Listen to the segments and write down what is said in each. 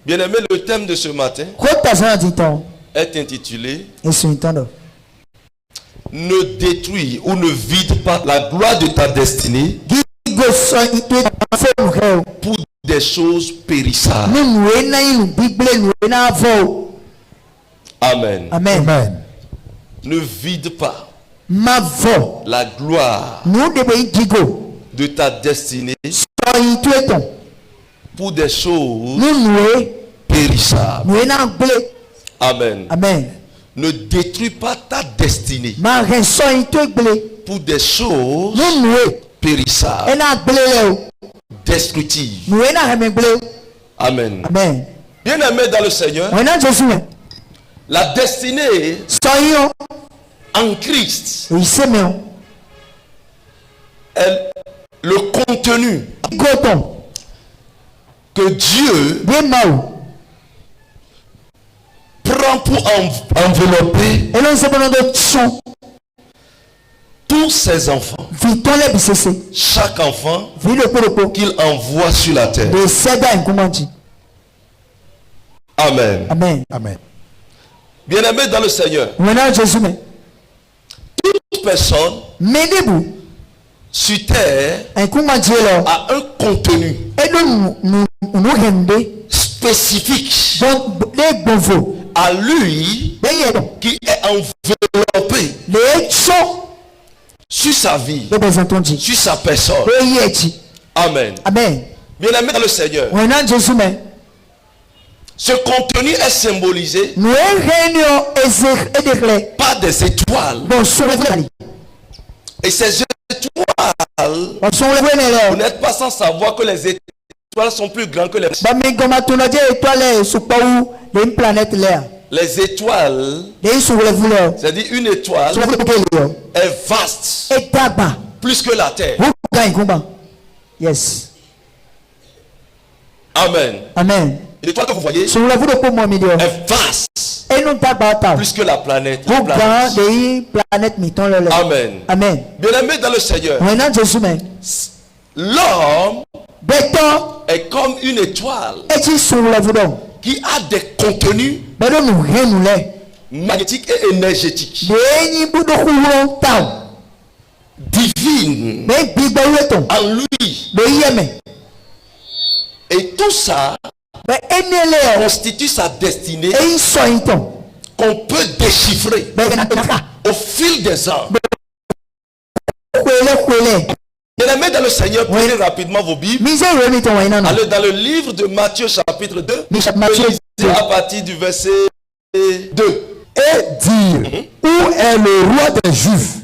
Bien-aimé, le thème de ce matin est intitulé Ne détruis ou ne vide pas la gloire de ta destinée pour des choses périssables. Amen. Amen. Ne vide pas la gloire de ta destinée pour des choses périssables. Amen. Amen. Ne détruis pas ta destinée pour des choses périssables, destructives. Amen. Amen. Bien-aimé dans le Seigneur, la destinée en Christ, le contenu que Dieu prend pour envelopper tous ses enfants, chaque enfant qu'il envoie sur la terre. Amen. Amen. Amen. Bien-aimé dans le Seigneur, toute personne sur terre a un contenu spécifique à lui qui est enveloppé sur sa vie, sur sa personne. Amen. Amen. Bien-aimé dans le Seigneur, ce contenu est symbolisé par des étoiles. Et ces étoiles, vous n'êtes pas sans savoir que les étoiles sont plus grandes que les... Les étoiles, c'est-à-dire une étoile est vaste, plus que la terre. Yes. Amen. Amen. L'étoile que vous voyez est vaste, plus que la planète. Amen. Amen. Bien-aimé dans le Seigneur, l'homme est comme une étoile qui a des contenus magnétiques et énergétiques divines en lui. Et tout ça constitue sa destinée qu'on peut déchiffrer au fil des ans. Bien-aimés dans le Seigneur, prenez rapidement vos Bibles. Allez dans le livre de Matthieu chapitre 2. Lisez à partir du verset 2. Et dire, où est le roi des Juifs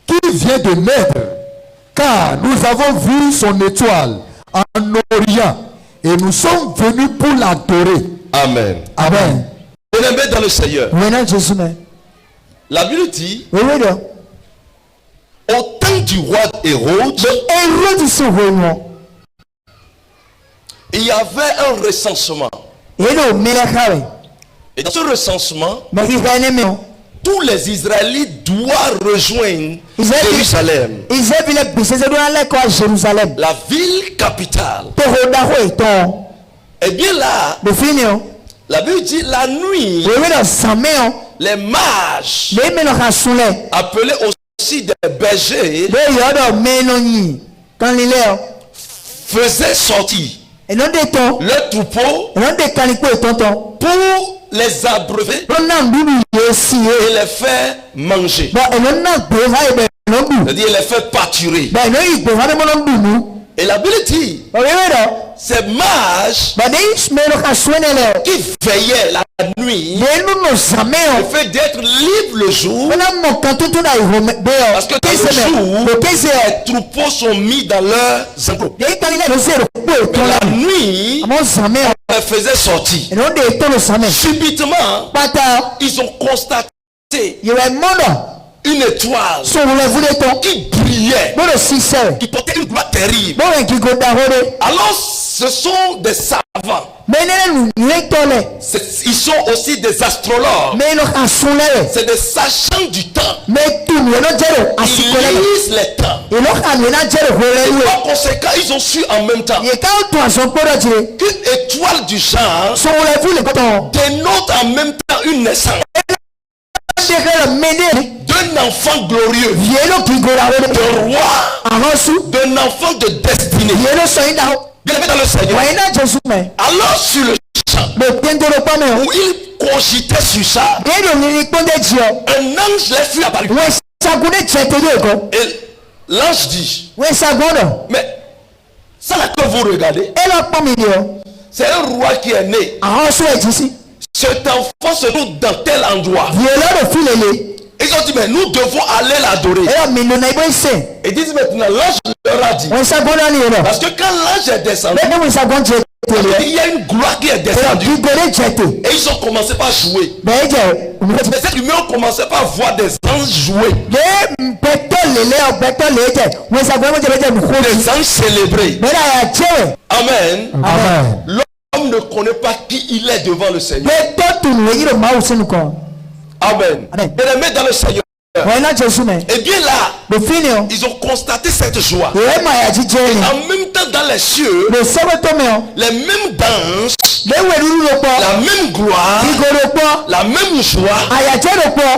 qui vient de naître? Car nous avons vu son étoile en Orient et nous sommes venus pour l'adorer. Amen. Amen. Bien-aimés dans le Seigneur, la Bible dit au temps du roi Hérode, il y avait un recensement. Et dans ce recensement, tous les Israélites doivent rejoindre Jérusalem, la ville capitale. Et bien là, la Bible dit la nuit, les mages, appelés aussi des bergers, faisaient sortir leur troupeau pour les abreuver et les faire manger. C'est-à-dire les faire pâturer. Et la Bible dit, ces mages qui veillaient la nuit, le fait d'être libre le jour, parce que dans le jour, les troupeaux sont mis dans leurs enclos. La nuit, on les faisait sortir. Subitement, ils ont constaté une étoile qui brillait, qui portait une gloire terrible. Alors ce sont des savants, ils sont aussi des astrologues, c'est des sachants du temps. Ils lisent les temps par conséquent, ils ont su en même temps qu'une étoile du genre dénote en même temps une naissance d'un enfant glorieux, d'un roi, d'un enfant de destinée. Bien aimé dans le Seigneur. Alors sur le champ où il cogitait sur ça, un ange les fut apparu. Et l'ange dit, mais ça là que vous regardez, c'est un roi qui est né. Cet enfant se trouve dans tel endroit. Ils ont dit, mais nous devons aller l'adorer. Et disent maintenant, l'ange leur a dit, parce que quand l'ange est descendu, il y a une gloire qui est descendue. Et ils ont commencé par jouer. Mais cette humaine ont commencé par voir des anges jouer. Des anges célébrer. Amen. L'homme ne connaît pas qui il est devant le Seigneur. Amen. Bien-aimé dans le Seigneur. Et bien là, ils ont constaté cette joie. Et en même temps dans les cieux, les mêmes danses, la même gloire, la même joie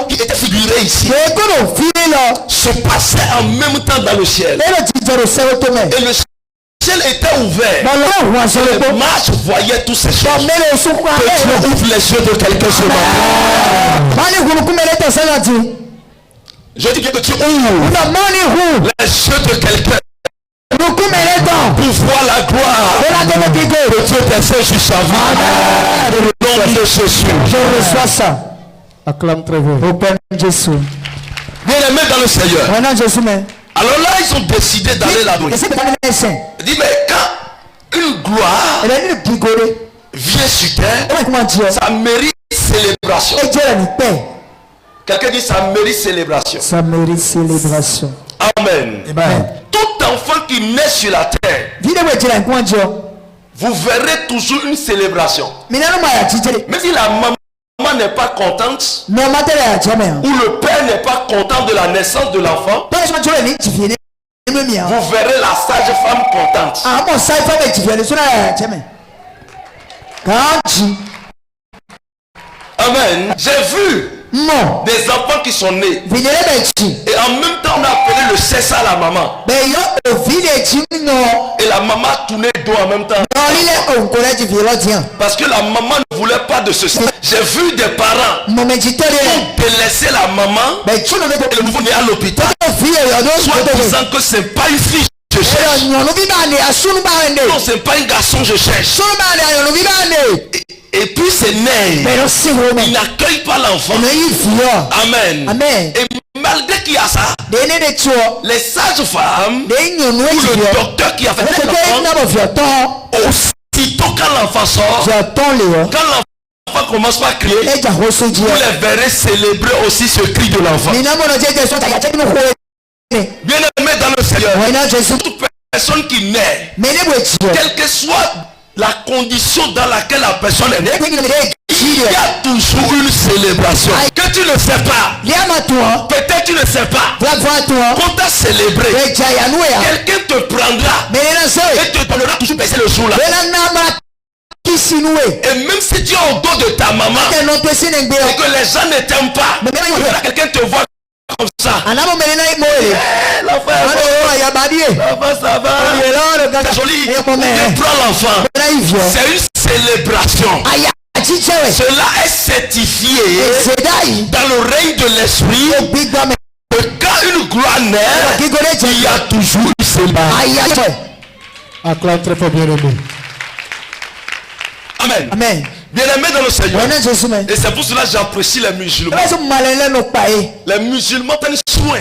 qui était figurée ici se passait en même temps dans le ciel. Et le ciel était ouvert. Les marches voyaient toutes ces choses. Que Dieu ouvre les yeux de quelqu'un ce matin. Je dis que tu ouvres les yeux de quelqu'un pour voir la gloire de Dieu descend sur sa vie. Au nom de Jésus. Je reçois ça. Acclame très bien. Bien aimé dans le Seigneur. Alors là, ils ont décidé d'aller l'adorer. Il dit, mais quand une gloire vient sur terre, ça mérite célébration. Quelqu'un dit, ça mérite célébration. Amen. Tout enfant qui naît sur la terre, vous verrez toujours une célébration. Même si la maman n'est pas contente, ou le père n'est pas content de la naissance de l'enfant, vous verrez la sage femme contente. Amen. J'ai vu des enfants qui sont nés. Et en même temps, on a appelé le cesse à la maman. Et la maman tournait dos en même temps. Parce que la maman ne voulait pas de ceci. J'ai vu des parents qui ont délaissé la maman et le nouveau-né à l'hôpital, soit disant que c'est pas une fille je cherche. Non, c'est pas un garçon je cherche. Et puis c'est né. Il n'accueille pas l'enfant. Amen. Et malgré qu'il y a ça, les sages-femmes ou le docteur qui a fait l'enfant, aussitôt quand l'enfant sort, quand l'enfant commence par crier, vous les verrez célébrer aussi ce cri de l'enfant. Bien aimé dans le Seigneur, toute personne qui naît, quelle que soit la condition dans laquelle la personne est née, il y a toujours une célébration. Que tu ne sais pas, peut-être tu ne sais pas, quand tu as célébré, quelqu'un te prendra et te donnera toujours baisser le jour là. Et même si tu es au dos de ta maman et que les gens ne t'aiment pas, quelqu'un te voit comme ça. L'enfant ça va. C'est joli. Il prend l'enfant. C'est une célébration. Cela est certifié dans le règne de l'esprit que quand une gloire naît, il y a toujours une célébration. Acclame très fort, bien-aimé. Amen. Bien aimé dans le Seigneur. Et c'est pour cela que j'apprécie les musulmans. Les musulmans prennent soin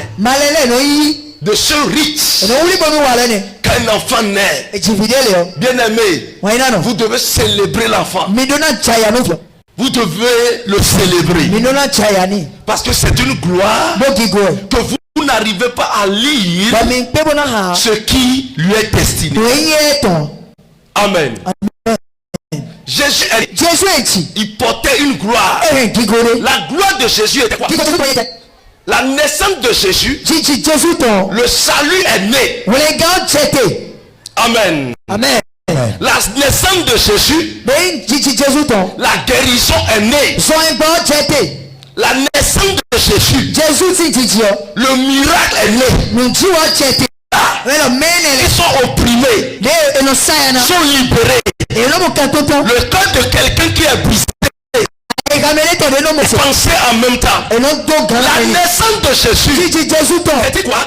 de ce rite. Quand un enfant naît, bien aimé, vous devez célébrer l'enfant. Vous devez le célébrer. Parce que c'est une gloire que vous n'arrivez pas à lire ce qui lui est destiné. Amen. Jésus il portait une gloire. La gloire de Jésus était quoi? La naissance de Jésus, le salut est né. Amen. Amen. La naissance de Jésus, la guérison est née. La naissance de Jésus, le miracle est né. Ils sont opprimés, sont libérés. Le cœur de quelqu'un qui est brisé, penser en même temps. La naissance de Jésus, c'est quoi?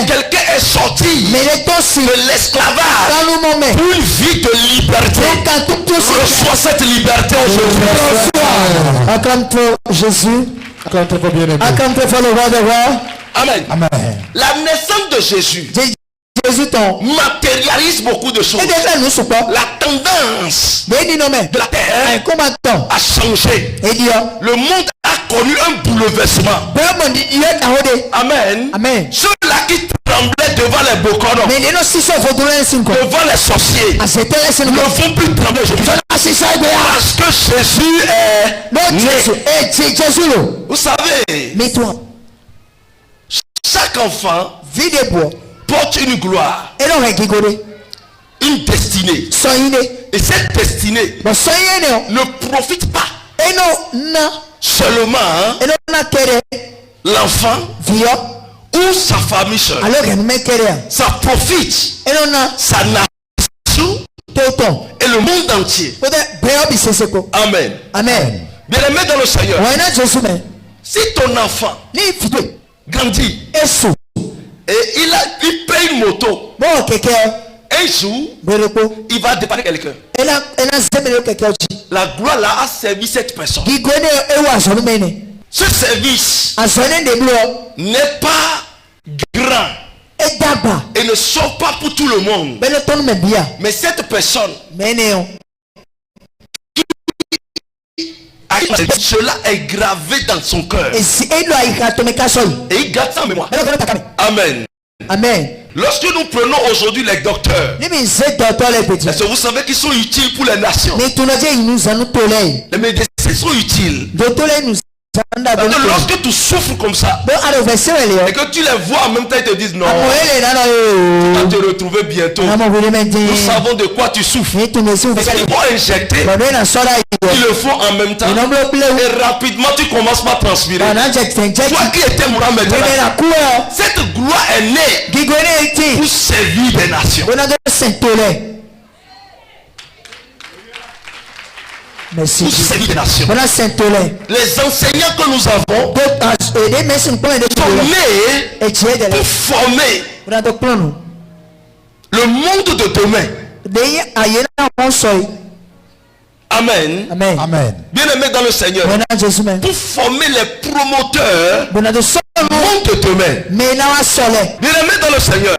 Quelqu'un est sorti de l'esclavage pour une vie de liberté. Reçois cette liberté aujourd'hui. Acclame-toi Jésus. Acclame-toi bien-aimé. Acclame-toi le roi des rois. Amen. Amen. La naissance de Jésus matérialise beaucoup de choses. La tendance de la terre a changé. Le monde a connu un bouleversement. Amen. Amen. Ceux-là qui tremblaient devant les boconos, devant les sorciers, ne font plus trembler. Parce que Jésus est né. Vous savez, chaque enfant porte une gloire, une destinée. Et cette destinée ne profite pas seulement l'enfant ou sa famille seule. Ça profite sa nation et le monde entier. Amen. Amen. Bien-aimé dans le Seigneur, si ton enfant grandit et il paye une moto, un jour il va dépanner quelqu'un. La gloire là a servi cette personne. Ce service n'est pas grand et ne sort pas pour tout le monde. Mais cette personne, cela est gravé dans son cœur. Et il garde ça en mémoire. Amen. Amen. Lorsque nous prenons aujourd'hui les docteurs, est-ce que vous savez qu'ils sont utiles pour les nations? Les médecins sont utiles. Lorsque tu souffres comme ça et que tu les vois en même temps, ils te disent non, tu vas te retrouver bientôt. Nous savons de quoi tu souffres. Parce qu'ils vont injecter, ils le font en même temps et rapidement tu commences par transpirer. Toi qui étais mourant maintenant, cette gloire est née pour servir des nations. Merci. Pour servir des nations. Les enseignants que nous avons sont nés pour former le monde de demain. Amen. Amen. Bien aimé dans le Seigneur, pour former les promoteurs du monde de demain. Bien aimé dans le Seigneur,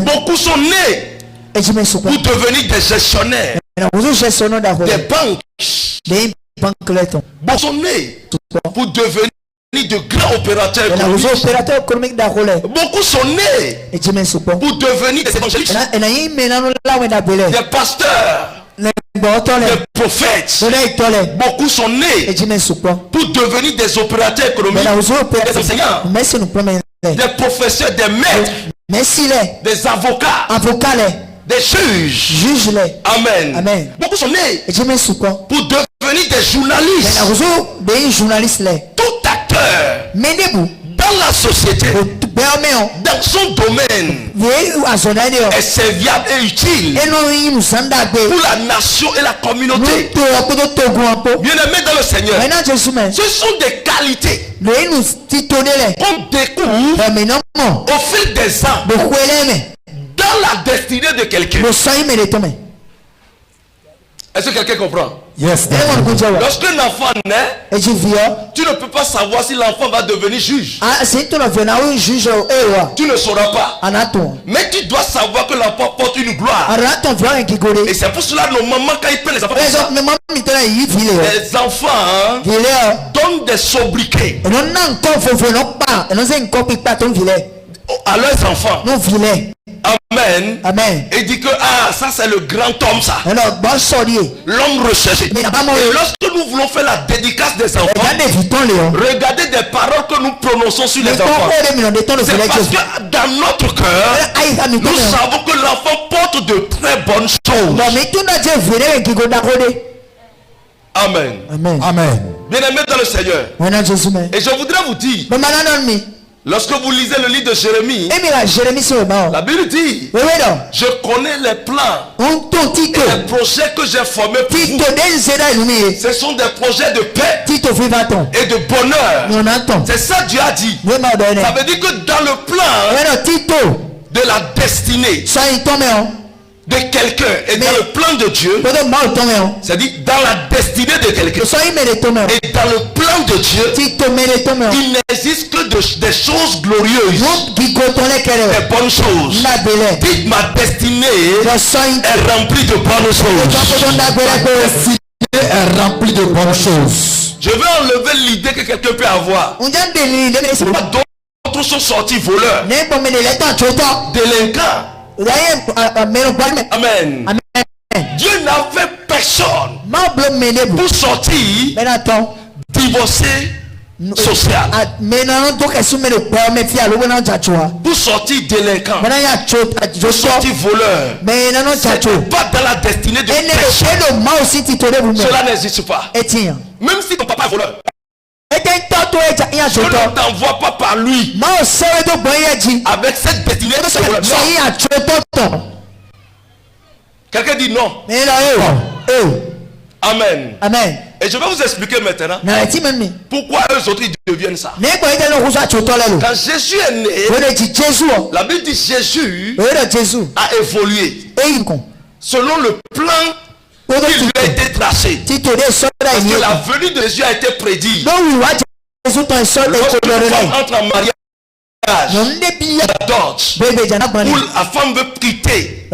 beaucoup sont nés pour devenir des gestionnaires, des banques. Beaucoup sont nés pour devenir de grands opérateurs économiques. Beaucoup sont nés pour devenir des évangélistes, des pasteurs, des prophètes. Beaucoup sont nés pour devenir des opérateurs économiques, des enseignants, des professeurs, des maîtres, des avocats, des juges. Amen. Beaucoup sont nés pour devenir des journalistes. Tout acteur dans la société, dans son domaine, est serviable et utile pour la nation et la communauté. Bien-aimé dans le Seigneur, ce sont des qualités qu'on découvre au fil des ans dans la destinée de quelqu'un. Est-ce que quelqu'un comprend? Yes. Lorsqu'un enfant naît, tu ne peux pas savoir si l'enfant va devenir juge. Tu ne sauras pas. Mais tu dois savoir que l'enfant porte une gloire. Et c'est pour cela que nos mamans, quand ils prennent les enfants, les enfants donnent des sobriquets à leurs enfants. Amen. Et dit que ça c'est le grand homme, ça. L'homme recherché. Et lorsque nous voulons faire la dédicace des enfants, regardez des paroles que nous prononçons sur les enfants. C'est parce que dans notre cœur, nous savons que l'enfant porte de très bonnes choses. Amen. Amen. Amen. Bien-aimés dans le Seigneur. Et je voudrais vous dire, lorsque vous lisez le livre de Jérémie, la Bible dit, je connais les plans et les projets que j'ai formés pour vous. Ce sont des projets de paix et de bonheur. C'est ça Dieu a dit. Ça veut dire que dans le plan de la destinée de quelqu'un et dans le plan de Dieu, c'est-à-dire dans la destinée de quelqu'un et dans le plan de Dieu, il n'existe que des choses glorieuses, des bonnes choses. Dites, ma destinée est remplie de bonnes choses. Ma destinée est remplie de bonnes choses. Je vais enlever l'idée que quelqu'un peut avoir. D'autres sont sortis voleurs, délinquants. Amen. Dieu n'avait personne pour sortir divorcé social, pour sortir délinquant, pour sortir voleur. C'est pas dans la destinée de personne. Cela n'existe pas. Même si ton papa est voleur, je ne t'envoie pas par lui avec cette destinée. Quelqu'un dit non. Amen. Amen. Et je vais vous expliquer maintenant pourquoi eux autres ils deviennent ça. Quand Jésus est né, la Bible dit Jésus a évolué selon le plan qui lui a été tracé. Parce que la venue de Jésus a été prédite. Lorsque une femme entre en mariage, où la femme veut quitter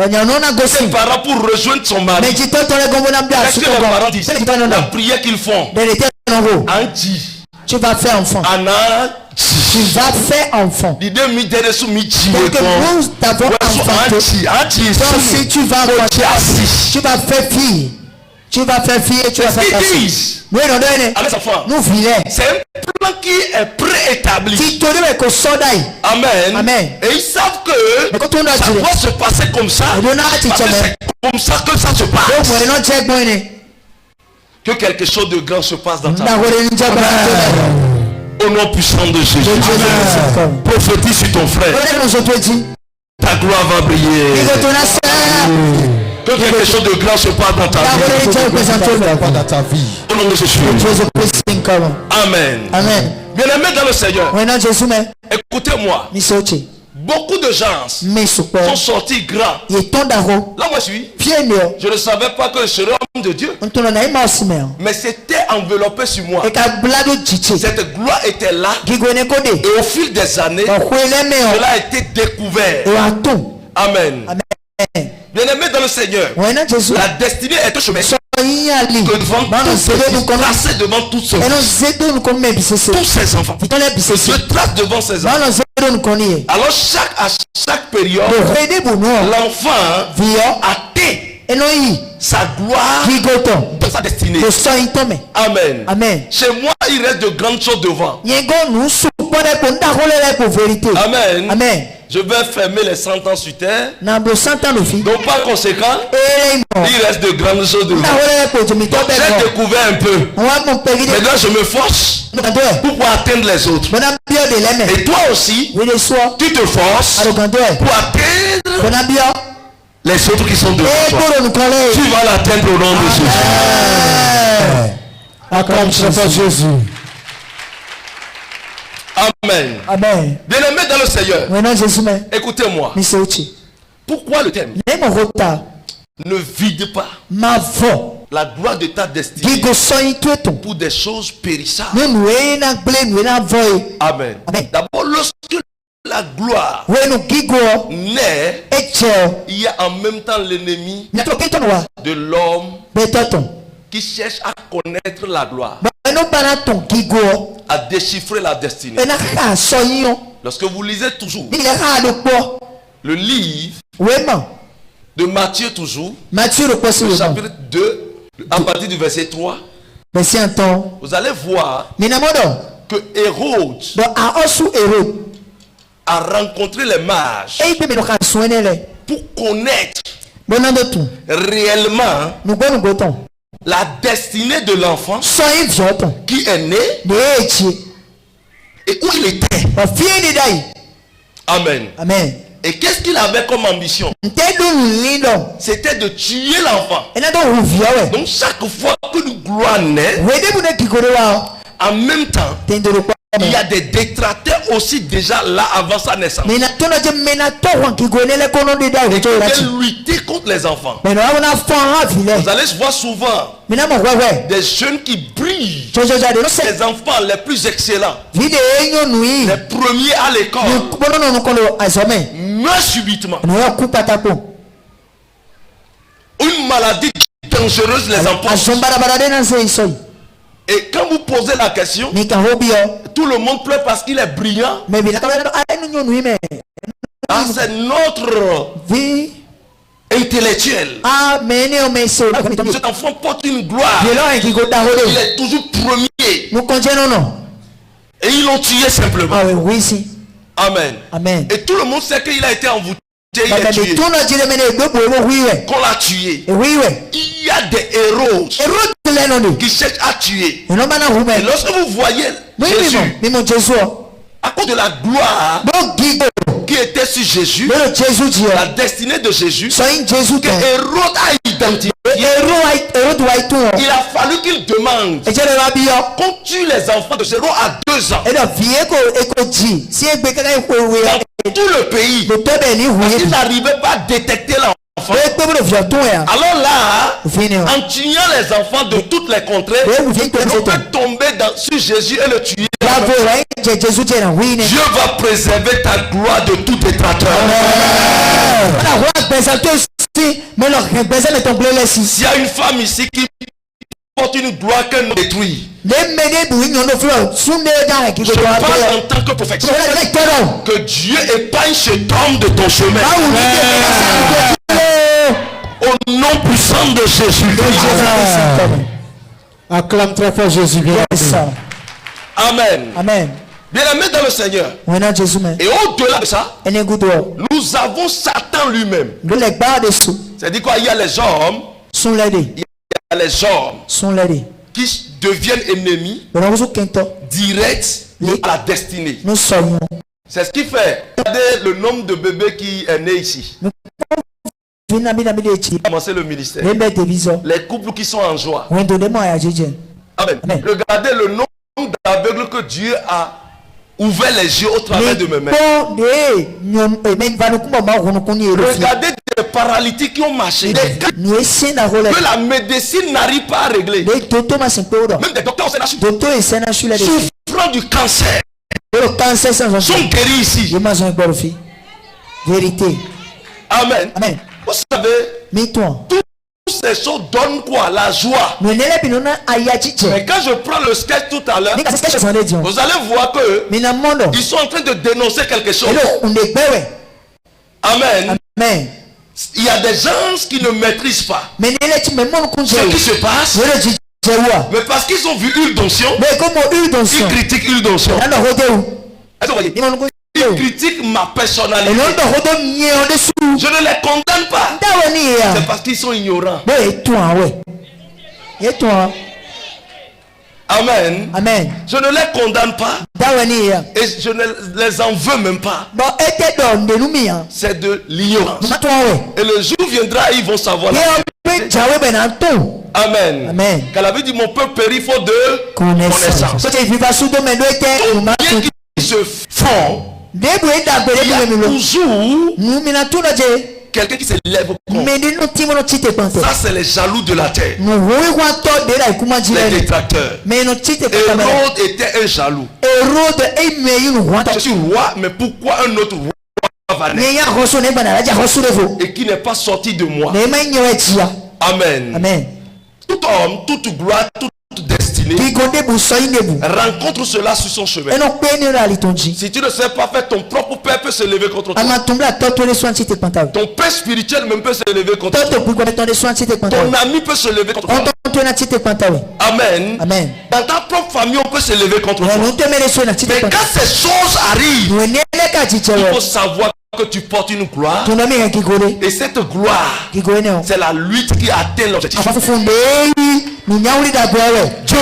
ses parents pour rejoindre son mari, qu'est-ce que les parents disent? La prière qu'ils font, Anti, tu vas faire enfant. Tu vas faire enfant. Donc nous t'avons enfanté. Donc si tu vas faire fille. Tu vas faire fille et tu vas faire fille. Nous vivons. C'est un plan qui est préétabli. Amen. Amen. Et ils savent que ça doit se passer comme ça. C'est comme ça que ça se passe. Que quelque chose de grand se passe dans ta vie. Au nom puissant de Jésus. Prophétise sur ton frère. Ta gloire va briller. Que quelque chose de grand se passe dans ta vie. Au nom de Jésus. Amen. Amen. Bien-aimés dans le Seigneur, écoutez-moi. Beaucoup de gens sont sortis grands. Là moi je suis. Je ne savais pas que je serais homme de Dieu. Mais c'était enveloppé sur moi. Cette gloire était là. Et au fil des années, cela a été découvert. Amen. Bien-aimés dans le Seigneur, la destinée est un chemin tracé devant tous ces enfants. Se trace devant ces enfants. Alors à chaque période, l'enfant atteint sa gloire dans sa destinée. Amen. Amen. Chez moi, il reste de grandes choses devant. Amen. Amen. Je vais fermer les 100 ans sur terre. Donc par conséquent, il reste de grandes choses devant. J'ai découvert un peu. Maintenant je me force pour pouvoir atteindre les autres. Et toi aussi, tu te forces pour atteindre les autres qui sont devant toi. Tu vas l'atteindre au nom de Jésus. Amen. Amen. Bien-aimés dans le Seigneur, écoutez-moi. Pourquoi le thème? Ne vide pas la gloire de ta destinée pour des choses périssables. Amen. D'abord, lorsque la gloire naît, il y a en même temps l'ennemi de l'homme qui cherche à connaître la gloire, à déchiffrer la destinée. Lorsque vous lisez toujours le livre de Matthieu, toujours le chapitre 2, à partir du verset 3, Vous allez voir que Hérode a rencontré les mages pour connaître réellement la destinée de l'enfant qui est né et où il était. Amen. Amen. Et qu'est-ce qu'il avait comme ambition? C'était de tuer l'enfant. Donc chaque fois qu'une gloire naît, en même temps, il y a des détracteurs aussi déjà là avant sa naissance. Ils veulent lutter contre les enfants. Vous allez voir souvent des jeunes qui brillent, des enfants les plus excellents, les premiers à l'école, meurent subitement. Une maladie dangereuse les emporte. Et quand vous posez la question, tout le monde pleure parce qu'il est brillant. Ah, c'est notre vie intellectuelle. Cet enfant porte une gloire. Il est toujours premier. Et ils l'ont tué simplement. Amen. Amen. Et tout le monde sait qu'il a été envoûté. Il est tué. Qu'on l'a tué. Il y a des héros qui cherchent à tuer. Et lorsque vous voyez Jésus, à cause de la gloire qui était sur Jésus, la destinée de Jésus, que Hérode a identifié, il a fallu qu'il demande qu'on tue les enfants de 0 à 2 ans. Dans tout le pays, parce qu'ils n'arrivaient pas à détecter l'enfant. Alors là, en tuant les enfants de toutes les contrées, on peut tomber sur Jésus et le tuer. Dieu va préserver ta gloire de tout détracteur. S'il y a une femme ici qui porte une gloire qu'elle nous détruit, je parle en tant que prophète. Que Dieu épargne cet homme de ton chemin. Au nom puissant de Jésus. Acclame très fort Jésus. Amen. Amen. Bien-aimé dans le Seigneur. Et au-delà de ça, nous avons Satan lui-même. C'est-à-dire quoi? Il y a les hommes. Il y a les hommes qui deviennent ennemis directs à la destinée. C'est ce qui fait. Regardez le nombre de bébés qui est né ici. Commencer le ministère. Les couples qui sont en joie. Amen. Regardez le nombre d'aveugles que Dieu a ouvert les yeux au travers de mes mains. Regardez des paralytiques qui ont marché. Que la médecine n'arrive pas à régler. Même des docteurs souffrant du cancer sont guéris ici. Vérité. Amen. Amen. Vous savez, toutes ces choses donnent quoi? La joie. Mais quand je prends le sketch tout à l'heure, vous allez voir que ils sont en train de dénoncer quelque chose. Amen. Il y a des gens qui ne maîtrisent pas ce qui se passe. Mais parce qu'ils ont vu une d'onction, ils critiquent une d'onction. Est-ce que vous voyez? Ils critiquent ma personnalité. Je ne les condamne pas. C'est parce qu'ils sont ignorants. Amen. Amen. Je ne les condamne pas. Et je ne les en veux même pas. C'est de l'ignorance. Et le jour viendra, ils vont savoir. Amen. Amen. Qu'elle avait dit, mon peuple périt faute de connaissance. Tout bien qu'ils se font, il y a toujours quelqu'un qui se lève contre. Ça, c'est les jaloux de la terre. Les détracteurs. Hérode était un jaloux. Je suis roi, mais pourquoi un autre roi va naître et qui n'est pas sorti de moi? Amen. Amen. Tout homme, toute gloire, toute destinée destiné, rencontre cela sur son chemin. Si tu ne sais pas faire, ton propre père peut se lever contre toi. Ton père spirituel même peut se lever contre toi. Ton ami peut se lever contre toi. Amen. Amen. Dans ta propre famille, on peut se lever contre toi. Mais quand ces choses arrivent, il faut savoir que tu portes une gloire. Et cette gloire, c'est la lutte qui atteint l'objectif. Dieu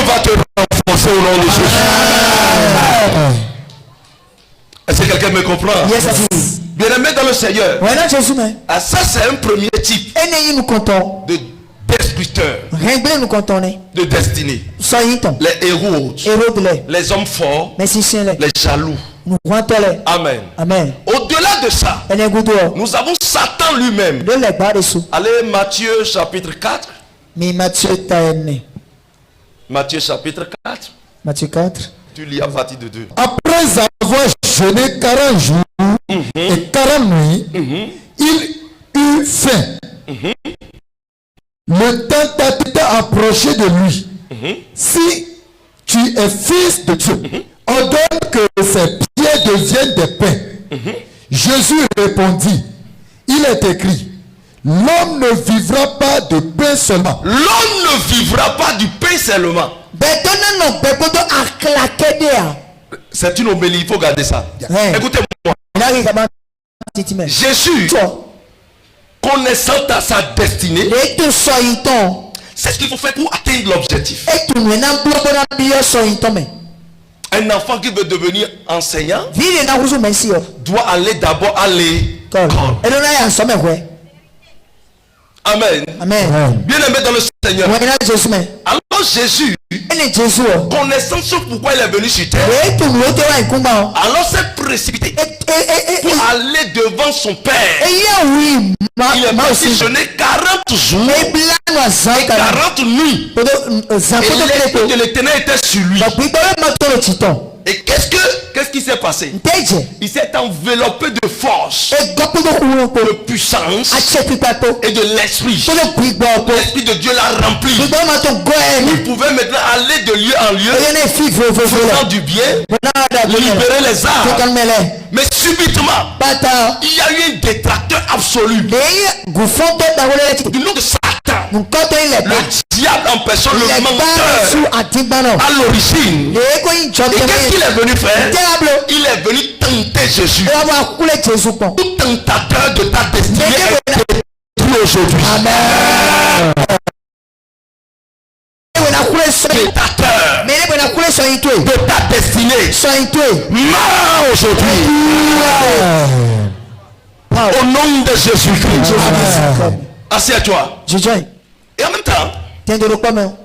va te renforcer au nom de Jésus. Est-ce que quelqu'un me comprend? Bien-aimé dans le Seigneur. Ça, c'est un premier type de destructeur de destinée. Les héros, les hommes forts, les jaloux. Amen. Amen. Au-delà de ça, nous avons Satan lui-même. Allez, Matthieu chapitre 4. Matthieu chapitre 4. Matthieu 4. Tu lis à partir de 2. Après avoir jeûné 40 jours et 40 nuits, il eut faim. Le tentateur approchait de lui. Si tu es fils de Dieu, ordonne que ces pierres deviennent des pains. Jésus répondit, il est écrit, l'homme ne vivra pas de pain seulement. L'homme ne vivra pas du pain seulement. C'est une homélie, il faut garder ça. Écoutez-moi. Jésus, connaissant sa destinée, c'est ce qu'il faut faire pour atteindre l'objectif. Un enfant qui veut devenir enseignant doit aller d'abord à l'école. Amen. Bien aimé dans le Seigneur. Alors Jésus, connaissant ce pourquoi il est venu sur terre, alors s'est précipité pour aller devant son Père. Il est parti jeûner 40 jours et 40 nuits. Et l'esprit de l'Éternel était sur lui. Et qu'est-ce qui s'est passé? Il s'est enveloppé de force, de puissance et de l'esprit. L'esprit de Dieu l'a rempli. Il pouvait maintenant aller de lieu en lieu, faisant du bien, libérer les âmes. Mais subitement, il y a eu un détracteur absolu du nom de Satan, le diable en personne, le menteur à l'origine. Et qu'est-ce qu'il est venu faire? Il est venu tenter Jésus. Tout tentateur de ta destinée est détruit aujourd'hui. Amen. Tentateur de ta destinée mort aujourd'hui. Au nom de Jésus-Christ. Assieds-toi. Et en même temps,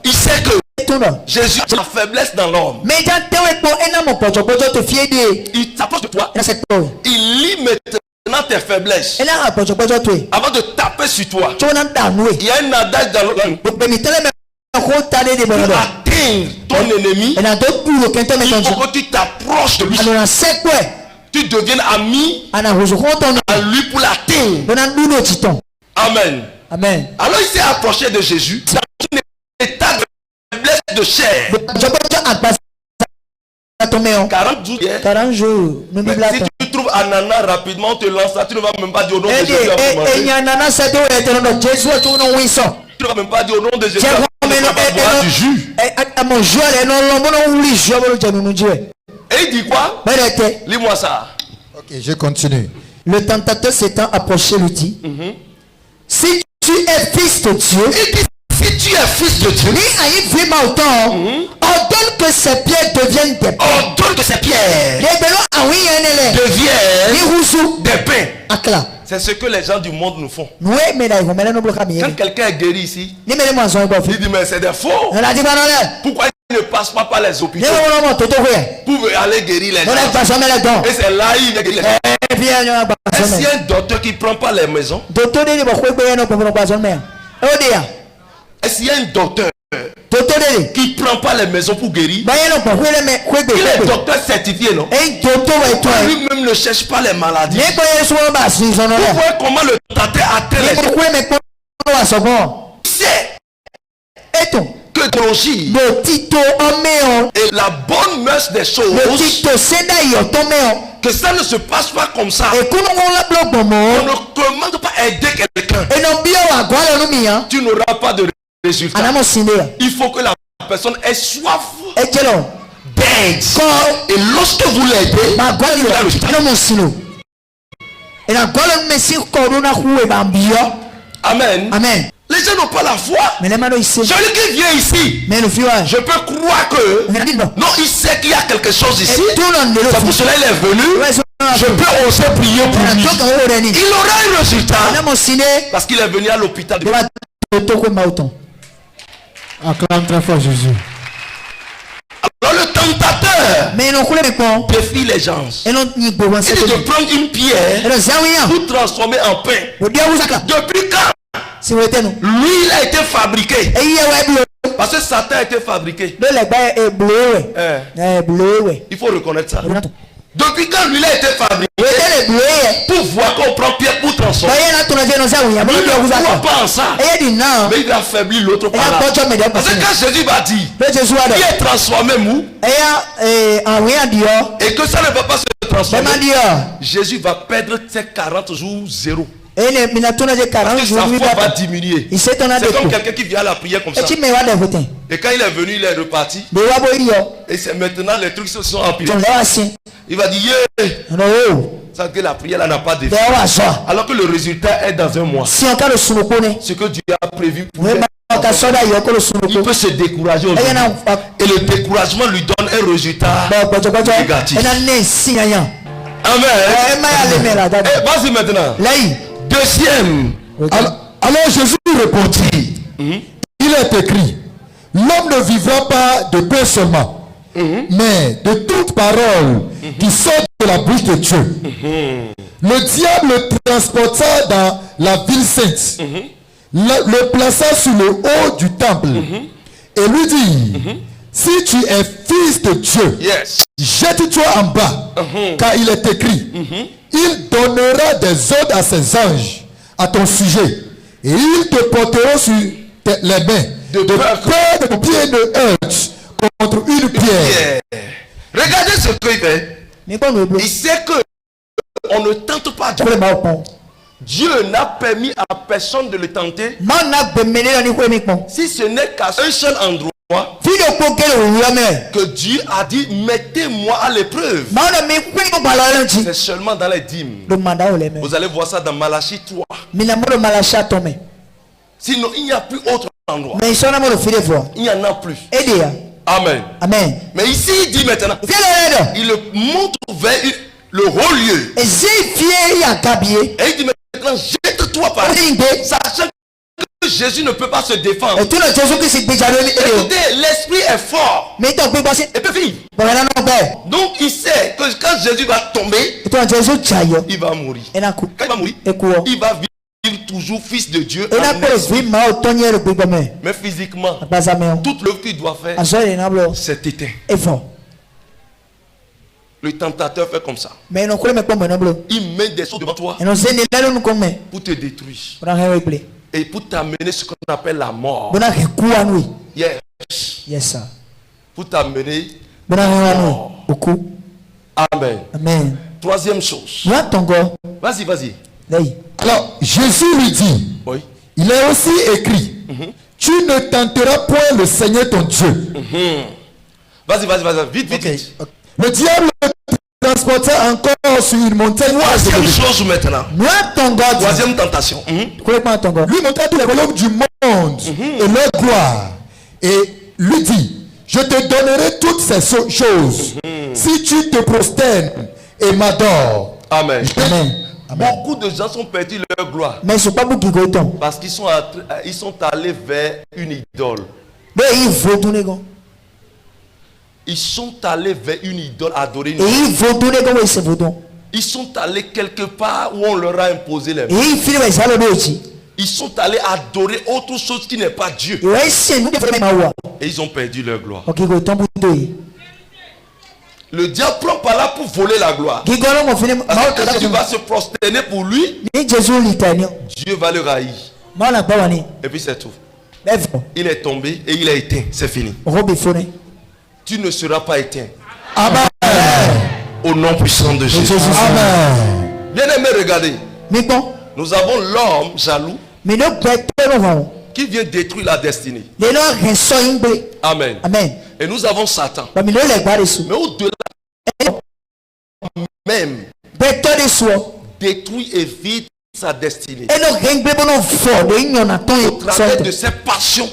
il sait que Jésus a la faiblesse dans l'homme. Il s'approche de toi. Il lit maintenant tes faiblesses. Avant de taper sur toi, il y a un adage dans l'homme. Pour atteindre ton ennemi, il faut que tu t'approches de lui. Tu deviennes ami à lui pour l'atteindre. Amen. Alors il s'est approché de Jésus dans un état de faiblesse de chair. 40 jours. Mais si tu trouves ananas rapidement, on te lance ça, tu ne vas même pas dire au nom de Jésus. Tu ne vas même pas dire au nom de Jésus. Boire du jus. Et il dit quoi? Lis-moi ça. Ok, je continue. Le tentateur s'étant approché lui dit, si tu es fils de Dieu, si tu es fils de Dieu, ordonne que ces pierres deviennent des pains. Ordonne que ces pierres deviennent des pains. C'est ce que les gens du monde nous font. Quand quelqu'un est guéri ici, il dit mais c'est des faux. Pourquoi il ne passe pas par les hôpitaux pour aller guérir les gens? Et c'est là il est guéri. Est-ce qu'il y a un docteur qui ne prend pas les maisons? Est-ce qu'il y a un docteur qui ne prend pas les maisons pour guérir? Il est docteur certifié, non? Lui-même ne cherche pas les maladies. Vous voyez comment le tentateur atteint les gens. C'est que théologie et la bonne mœurs des choses, que ça ne se passe pas comme ça. On ne commande pas aider quelqu'un. Tu n'auras pas de résultat. Il faut que la personne ait soif d'aide. Et lorsque vous l'aidez, il a le résultat. Amen. Amen. Les gens n'ont pas la foi. Celui qui vient ici, je peux croire que non, il sait qu'il y a quelque chose ici. C'est pour cela qu'il est venu. Je peux oser prier pour lui. Il aura un résultat parce qu'il est venu à l'hôpital. Acclame très fort Jésus. Alors le tentateur défie les gens. Il dit de prendre une pierre pour transformer en pain. Depuis quand? Lui, il a été fabriqué. Parce que Satan a été fabriqué. Il faut reconnaître ça. Depuis quand lui, il a été fabriqué pour voir qu'on prend pierre pour transformer. Il ne croit pas en ça. Mais il a affaibli l'autre par là. Parce que quand Jésus va dire, il est transformé mou, et que ça ne va pas se transformer, Jésus va perdre ses 40 jours zéro. Parce que sa foi va diminuer. C'est comme quelqu'un qui vient à la prière comme ça. Et quand il est venu, il est reparti. Et c'est maintenant les trucs se sont empilés. Il va dire, ça que la prière là n'a pas d'effet. Alors que le résultat est dans un mois. Ce que Dieu a prévu pour lui. Il peut se décourager aujourd'hui. Et le découragement lui donne un résultat négatif. Amen. Vas-y maintenant. Deuxième. Alors Jésus répondit, il est écrit, l'homme ne vivra pas de pain seulement, mais de toute parole qui sort de la bouche de Dieu. Le diable le transporta dans la ville sainte, le plaça sur le haut du temple et lui dit, si tu es fils de Dieu, jette-toi en bas, car il est écrit, il donnera des ordres à ses anges à ton sujet, et ils te porteront sur les mains, de peur que ton pied ne heurte contre une pierre. Regardez ce qu'il fait. Il sait que on ne tente pas Dieu. Dieu n'a permis à personne de le tenter si ce n'est qu'à un seul endroit que Dieu a dit, mettez-moi à l'épreuve. C'est seulement dans les dîmes. Vous allez voir ça dans Malachie 3. Sinon il n'y a plus autre endroit. Il n'y en a plus. Amen. Mais ici il dit maintenant, il le montre vers le haut lieu. Et il dit maintenant, jette-toi par là, sachant que Jésus ne peut pas se défendre. Écoutez, l'esprit est fort et peut vivre. Donc il sait que quand Jésus va tomber, il va mourir. Quand il va mourir, il va vivre toujours fils de Dieu. Mais physiquement, toute l'œuvre qu'il doit faire, c'est éteint. Le tentateur fait comme ça. Il met des choses devant toi pour te détruire et pour t'amener ce qu'on appelle la mort. Yes, sir. Pour t'amener la mort. Amen. Troisième chose. Vas-y. Alors Jésus lui dit, il est aussi écrit, tu ne tenteras point le Seigneur ton Dieu. Vas-y, vite. Le diable transporta encore sur une montagne. Troisième chose maintenant. Troisième tentation. Lui montra tous les royaumes du monde et leur gloire. Et lui dit, je te donnerai toutes ces choses si tu te prosternes et m'adores. Amen. Beaucoup de gens ont perdu leur gloire parce qu'ils sont allés vers une idole. Ils sont allés vers une idole, adorer une idole. Ils sont allés quelque part où on leur a imposé les mains. Ils sont allés adorer autre chose qui n'est pas Dieu. Et ils ont perdu leur gloire. Le diable prend par là pour voler la gloire. Parce que quand tu vas se prosterner pour lui, Dieu va le haïr. Et puis c'est tout. Il est tombé et il est éteint. C'est fini. Tu ne seras pas éteint. Amen. Au nom puissant de Jésus. Amen. Bien aimé, regardez. Nous avons l'homme jaloux qui vient détruire la destinée. Amen. Et nous avons Satan. Mais au-delà même, détruit et vide sa destinée. Au travers de ses passions.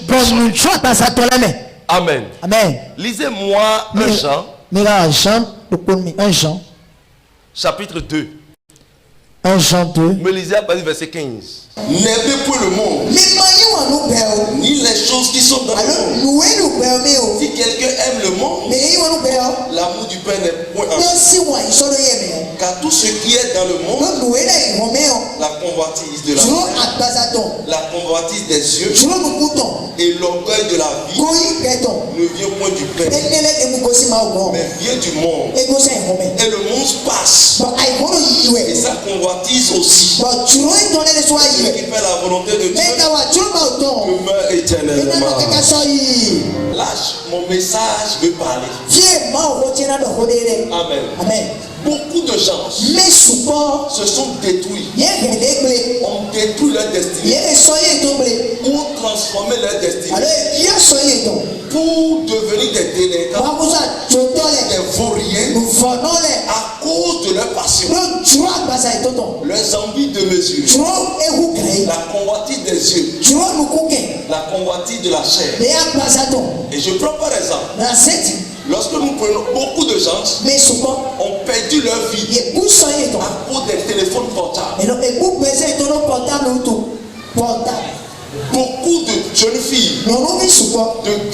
Amen. Lisez-moi 1 Jean. Chapitre 2. 1 Jean 2. Me lisez à partir du verset 15. N'aimez point le monde, ni les choses qui sont dans le monde. Si quelqu'un aime le monde, l'amour du Père n'est point en lui. Car tout ce qui est dans le monde, la convoitise de la chair, la convoitise des yeux et l'orgueil de la vie ne vient point du Père, mais vient du monde. Et le monde passe, et sa convoitise aussi. Celui qui fait la volonté de Dieu demeure éternellement. Là, mon message veut parler. Amen. Beaucoup de gens se sont détruits. On détruit leur destinée. Pour transformer leur destinée. Pour devenir des délinquants, des vauriens, à cause de leur passion, leurs envies de mesure, la convoitise des yeux, la convoitise de la chair. Et je prends par exemple, lorsque nous prenons beaucoup de gens ont perdu leur vie à cause des téléphones portables. Beaucoup de jeunes filles de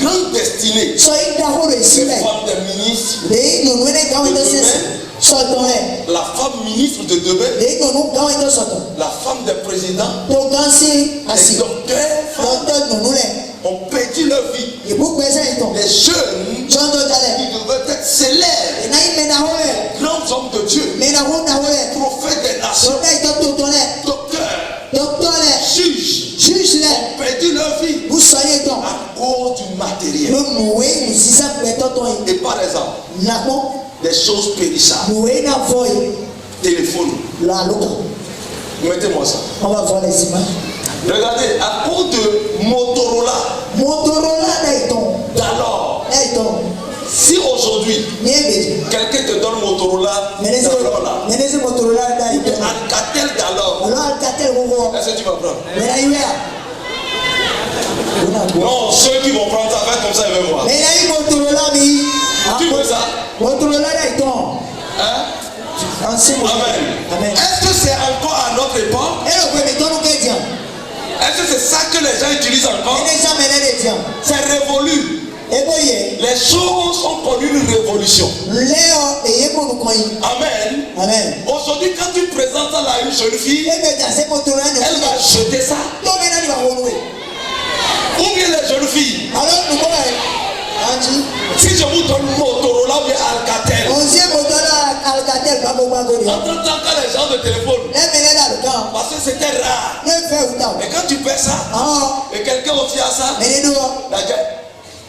grandes destinées, les femmes des ministres de demain, la femme ministre de demain, la femme des présidents, les docteurs ont perdu leur vie. Les jeunes qui devaient être célèbres, grands hommes de Dieu, prophètes des nations, docteurs, juges, ont perdu leur vie à cause du matériel. Et par exemple, des choses périssables. Téléphone. Mettez-moi ça. On va voir les images. Regardez, à cause de Motorola. d'alors. Si aujourd'hui, quelqu'un te donne Motorola d'alors là, Alcatel d'alors, est-ce que tu vas prendre? Non, ceux qui vont prendre ça, faire comme ça, ils veulent voir. Tu veux ça? Hein? Amen. Est-ce que c'est encore à notre époque? Est-ce que c'est ça que les gens utilisent encore? C'est révolu. Les choses ont connu une révolution. Amen. Aujourd'hui, quand tu présentes ça à une jeune fille, elle va jeter ça. Ou bien les jeunes filles. Si je vous donne Motorola ou bien Alcatel, en tant que les gens de téléphone, parce que c'était rare. Mais quand tu fais ça, et quelqu'un aussi a ça,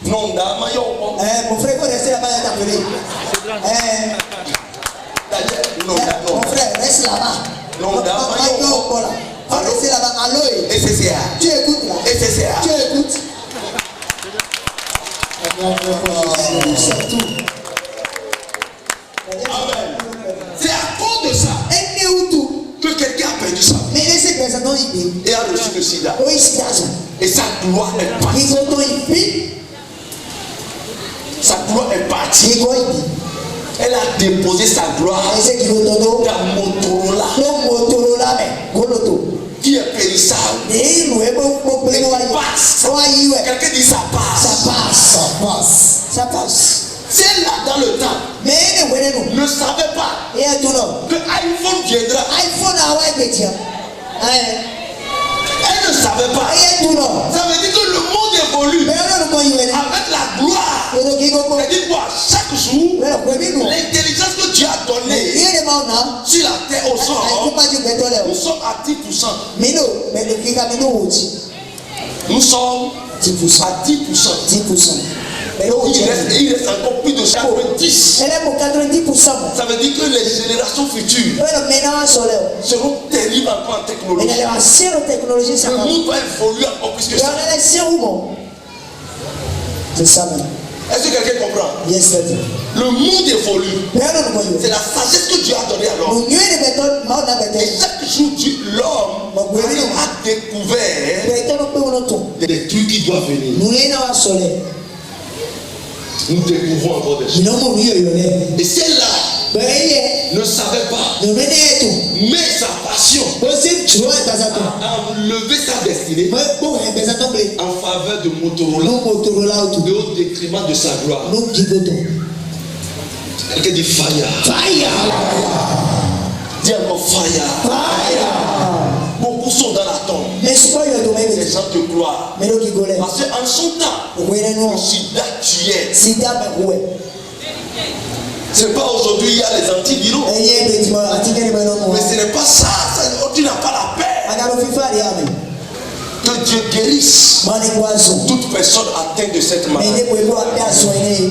non, mon frère faut rester là-bas et t'appeler. Mon frère, reste là-bas. Non, faut rester là-bas. Allô? Tu écoutes là? Tu écoutes? Amen. C'est à cause de ça que quelqu'un a perdu ça et a reçu le sida. Et sa gloire est partie. Sa gloire est partie. Elle a déposé sa gloire dans Motorola qui est périssable. Quelqu'un dit ça passe. Si elle là dans le temps ne savait pas que iPhone viendra, elle ne savait pas. Ça veut dire que le monde évolue avec la gloire. Elle dit quoi? Chaque jour, l'intelligence que Dieu a donnée sur la terre au sol, nous sommes à 10%. Nous sommes 10%. À 10%. 10%. Il reste encore plus de 90%. Ça veut dire que les générations futures seront terribles encore en technologie. Le monde va évoluer encore plus que ça. C'est ça même. Est-ce que quelqu'un comprend? Yes, le monde évolue. C'est la sagesse que Dieu a donnée à l'homme. Et chaque jour, l'homme a découvert des trucs qui doivent venir. Nous découvrons encore des choses. Et celle-là ne savait pas. Mais sa passion a enlevé sa destinée en faveur de Motorola et au détriment de sa gloire. Quelqu'un dit fire. Fire. Dis encore fire. Beaucoup sont dans la tombe. Les gens te croient. Parce qu'en son temps, le sida tuait. C'est pas aujourd'hui, il y a les antiviraux. Mais ce n'est pas ça. Tu n'as pas la paix. Que Dieu guérisse toute personne atteinte de cette maladie.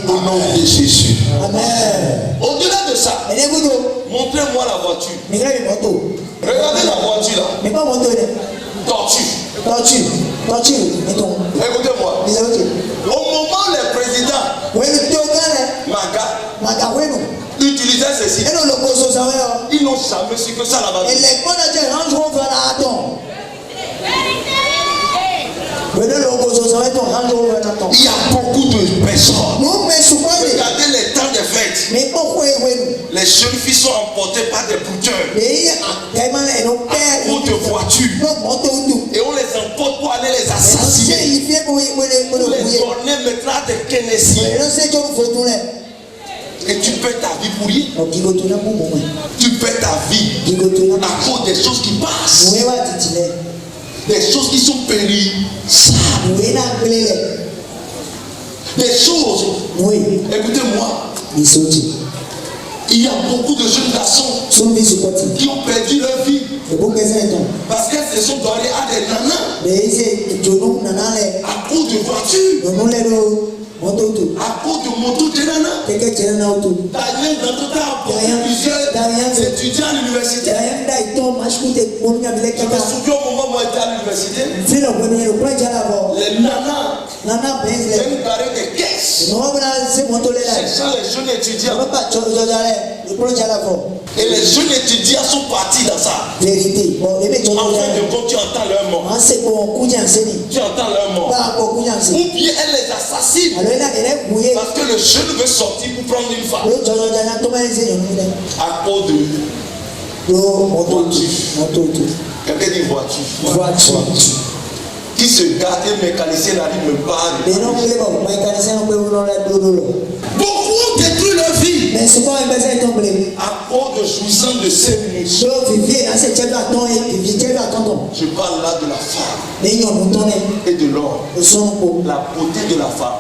Au nom de Jésus. Amen. Au-delà de ça, montrez-moi la voiture. Regardez la voiture là. Tortue. Écoutez-moi. Au moment où les présidents Maga utilisaient ceci, ils n'ont jamais su que ça là-bas. Il y a beaucoup de personnes. Regardez les temps des fêtes. Les jeunes filles sont emportées par des bouteurs à cause de voitures. Et on les emporte pour aller les assassiner. Pour les donner maintenant à des Kenésiens. Et tu perds ta vie pour rien. Tu perds ta vie à cause des choses qui passent. Des choses qui sont périssables. Des choses. Écoutez-moi. Il y a beaucoup de jeunes garçons qui ont perdu leur vie parce qu'elles se sont données à des nanas à cause de voitures. À cause de moto de nana. D'ailleurs, dans tout cas, plusieurs étudiants à l'université. Je me souviens au moment où j'étais à l'université. Les nanas viennent barrer des caisses. Cherchant les jeunes étudiants. Et les jeunes étudiants sont partis dans ça. Vérité. En fin de compte, tu entends leur mort. Tu entends leur mort. Ou bien elle les assassine. Parce que le jeune veut sortir pour prendre une femme. À cause de voiture. Quelqu'un dit voiture. Qui se gâte et mécanicien n'arrive même pas. Beaucoup ont détruit leur vie à cause de jouissance de ces minutes. Je parle là de la femme et de l'homme. La beauté de la femme.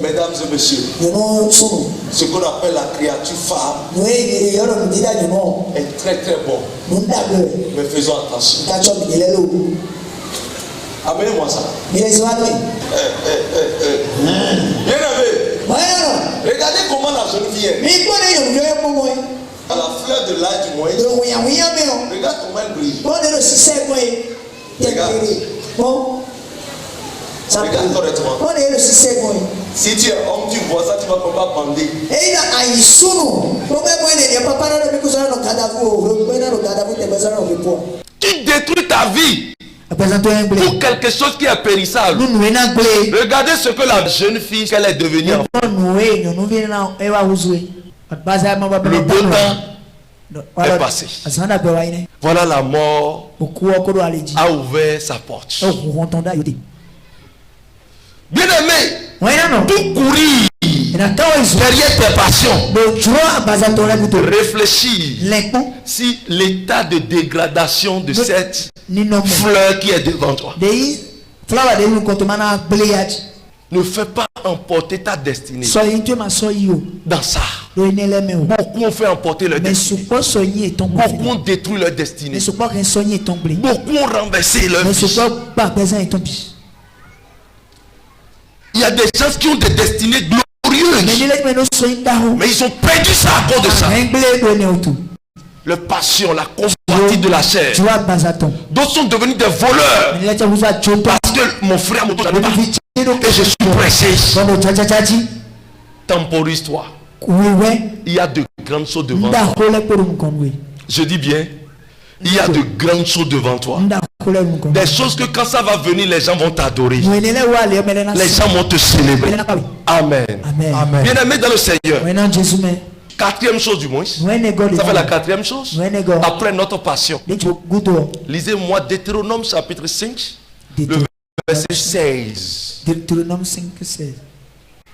Mesdames et messieurs, ce qu'on appelle la créature femme est très très bon. Mais faisons attention. Amenez-moi ça. Bien aimé. Regardez comment la jeune fille est. À la fleur de l'âge du Moïse. Regarde comment elle brille. Regarde. Regarde correctement. Si tu es homme, tu vois ça, tu vas pas bander. Tu détruis ta vie pour quelque chose qui est périssable. Regardez ce que la jeune fille qu'elle est devenue. Le beau temps est passé. Voilà, la mort a ouvert sa porte. Bien aimé, tout courir derrière tes passions. Réfléchis si l'état de dégradation de cette fleur qui est devant toi ne fait pas emporter ta destinée dans ça. Beaucoup ont fait emporter leur destinée. Beaucoup ont détruit leur destinée. Beaucoup ont renversé leur vie. Il y a des gens qui ont des destinées glorieuses. Mais ils ont perdu ça à cause de ça. Le passion, la convoitise de la chair. D'autres sont devenus des voleurs. Parce que mon frère moto n'a pas. Et je suis pressé. Temporise-toi. Il y a de grandes choses devant toi. Je dis bien, il y a de grandes choses devant toi. Des choses que quand ça va venir, les gens vont t'adorer. Les gens vont te célébrer. Amen. Bien-aimé dans le Seigneur. Quatrième chose du moins. Ça fait la quatrième chose. Après notre passion. Lisez-moi Deutéronome chapitre 5. Le verset 16. Deutéronome 5, 16.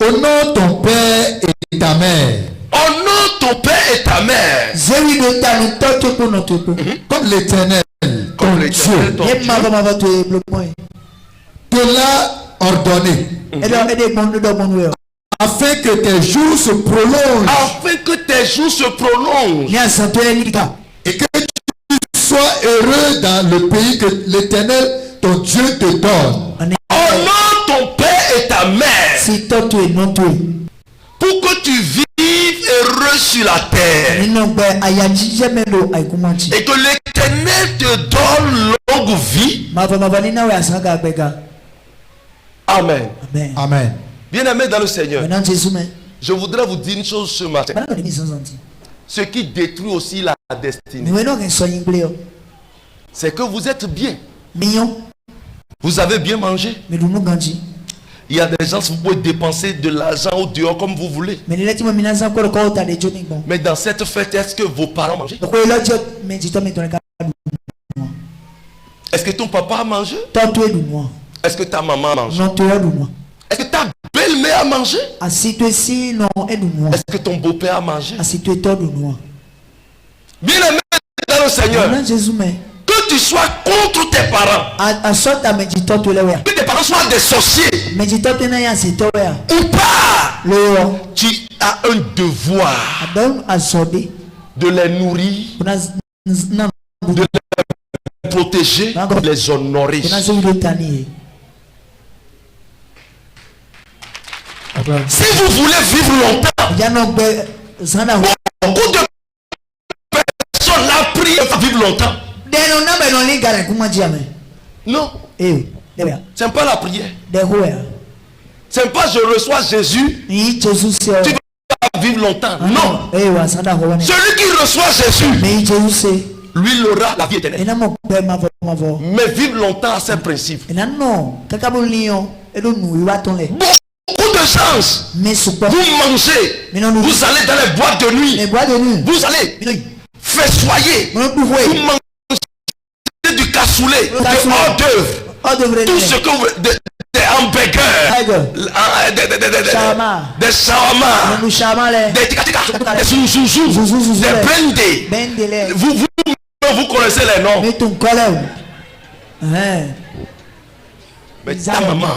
Honore ton père et ta mère. Honore ton père et ta mère. Comme l'Éternel, ton Dieu, te l'a ordonné. Afin que tes jours se prolongent. Afin que tes jours se prolongent. Et que tu sois heureux dans le pays que l'Éternel, ton Dieu, te donne. Honore ton père et ta mère. Pour que tu vives heureux sur la terre. Et que l'Éternel te donne longue vie. Amen. Amen. Bien-aimés dans le Seigneur, je voudrais vous dire une chose ce matin. Ce qui détruit aussi la destinée, c'est que vous êtes bien. Vous avez bien mangé. Il y a des gens, vous pouvez dépenser de l'argent au dehors comme vous voulez. Mais dans cette fête, est-ce que vos parents mangent? Est-ce que ton papa a mangé? Est-ce que ta maman a mangé? Est-ce que ta belle-mère a mangé? Est-ce que ton beau-père a mangé? Bien-aimé dans le Seigneur, que tu sois contre tes parents, que tes parents soient des sorciers ou pas, tu as un devoir de les nourrir, de les protéger, de les honorer. Si vous voulez vivre longtemps, beaucoup de personnes l'ont prié pour vivre longtemps. Non, c'est pas la prière. C'est pas je reçois Jésus, tu vas vivre longtemps. Non, celui qui reçoit Jésus, lui il aura la vie éternelle. Mais vivre longtemps à ses principes. Beaucoup de chance. Vous mangez. Vous allez dans les boîtes de nuit. Vous allez festoyer. Vous mangez du cassoulet, de hors d'œuvre. Tout ce que vous... Des hamburgers. Des shawarma. Des tika-tika. Des zouzous. Des blendés. Vous connaissez les noms. Mais ta maman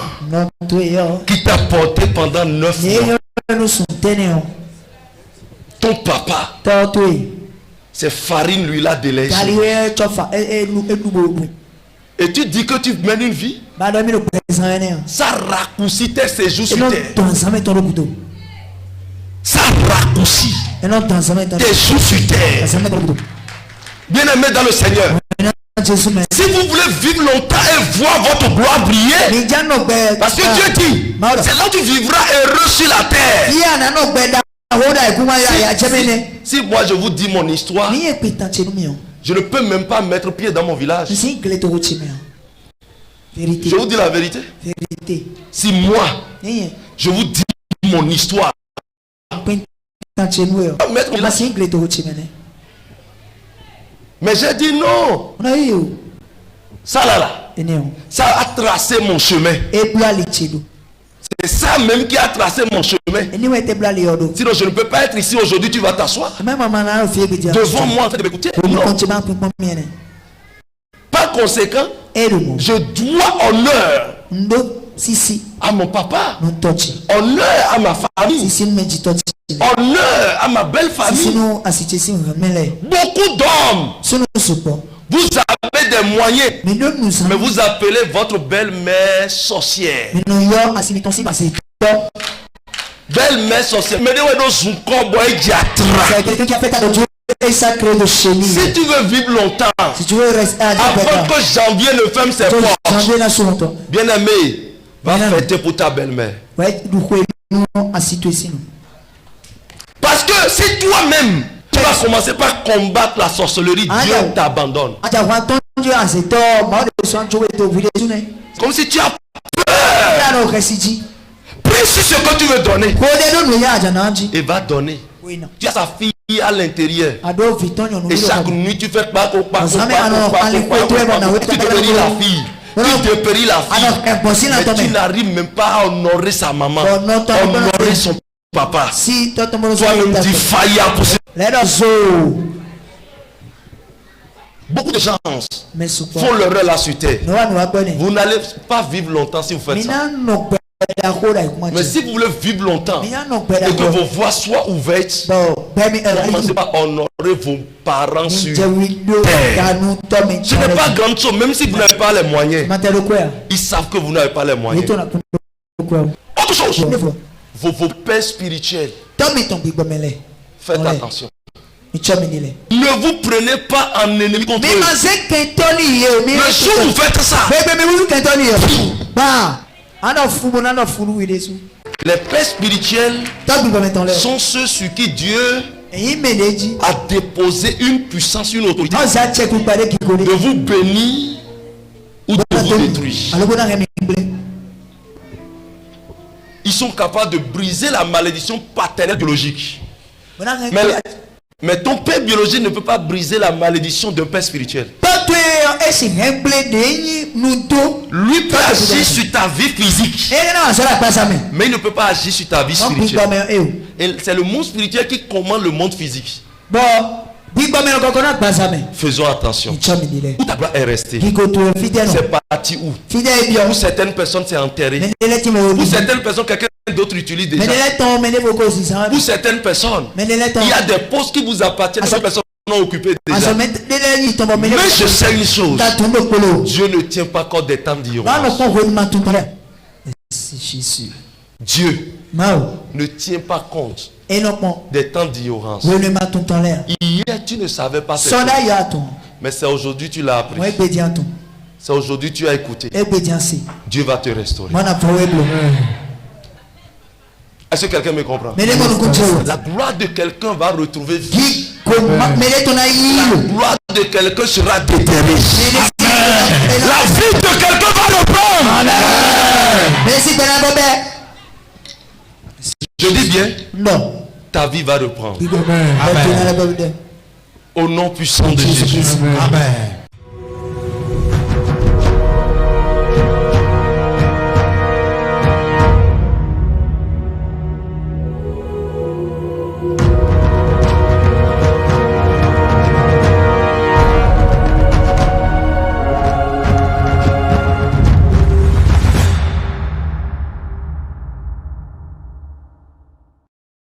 qui t'a porté pendant 9 mois, ton papa, c'est farine lui l'a délaissé. Et tu dis que tu mènes une vie, ça raccourcit tes séjours sur terre. Ça raccourcit tes jours sur terre. Bien aimé dans le Seigneur, si vous voulez vivre longtemps et voir votre gloire briller, parce que Dieu dit, c'est là où tu vivras heureux sur la terre. Si moi je vous dis mon histoire, je ne peux même pas mettre pied dans mon village. Je vous dis la vérité. Si moi je vous dis mon histoire, mais j'ai dit non. Ça là, ça a tracé mon chemin. C'est ça même qui a tracé mon chemin. Sinon je ne peux pas être ici aujourd'hui. Tu vas t'asseoir devant moi en train de m'écouter. Non. Par conséquent, je dois honneur à mon papa, honneur à ma famille, honneur à ma belle famille. Beaucoup d'hommes, vous avez des moyens, mais vous appelez votre belle-mère sorcière. Belle-mère sorcière. C'est quelqu'un qui a fait à Dieu et sacré de chez lui. Si tu veux vivre longtemps, si tu veux rester avant que janvier ne ferme ses portes, bien aimé, va fêter pour ta belle-mère. Parce que si toi-même tu vas commencer par combattre la sorcellerie, Dieu t'abandonne. Comme si tu as peur. Prie sur ce que tu veux donner. Et va donner. Tu as sa fille à l'intérieur. Et chaque nuit tu fais pas tu dépéris la fille. Tu dépéris la fille. Mais tu n'arrives même pas à honorer sa maman. Honorer son papa. Toi-même tu failles pour ça. Beaucoup de gens font l'erreur là sur terre. Vous n'allez pas vivre longtemps si vous faites ça. Mais si vous voulez vivre longtemps et que vos voies soient ouvertes, commencez par honorer vos parents sur terre. Ce n'est pas grande chose, même si vous n'avez pas les moyens. Ils savent que vous n'avez pas les moyens. Autre chose, vos pères spirituels, faites attention. Ne vous prenez pas en ennemi contre eux. Le jour où vous faites ça, les pères spirituels sont ceux sur qui Dieu a déposé une puissance, une autorité de vous bénir ou de vous détruire. Ils sont capables de briser la malédiction paternelle biologique. Mais ton père biologique ne peut pas briser la malédiction d'un père spirituel. Lui peut agir sur ta vie physique, mais il ne peut pas agir sur ta vie spirituelle. Et c'est le monde spirituel qui commande le monde physique. Faisons attention. Où ta gloire est restée? C'est parti où? Pour certaines personnes c'est enterré. Pour certaines personnes quelqu'un d'autre utilise déjà. Pour certaines personnes il y a des postes qui vous appartiennent. Ces personnes ont occupé déjà. Mais je sais une chose, Dieu ne tient pas compte des temps d'ignorance. Dieu ne tient pas compte des temps d'ignorance. Hier tu ne savais pas ces choses, mais c'est aujourd'hui tu l'as appris. C'est aujourd'hui tu as écouté. Dieu va te restaurer. Est-ce que quelqu'un me comprend? La gloire de quelqu'un va retrouver vie. La gloire de quelqu'un sera déterrée. La vie de quelqu'un va reprendre. Je dis bien, non. Ta vie va reprendre. Amen. Au nom puissant de Jésus. Amen.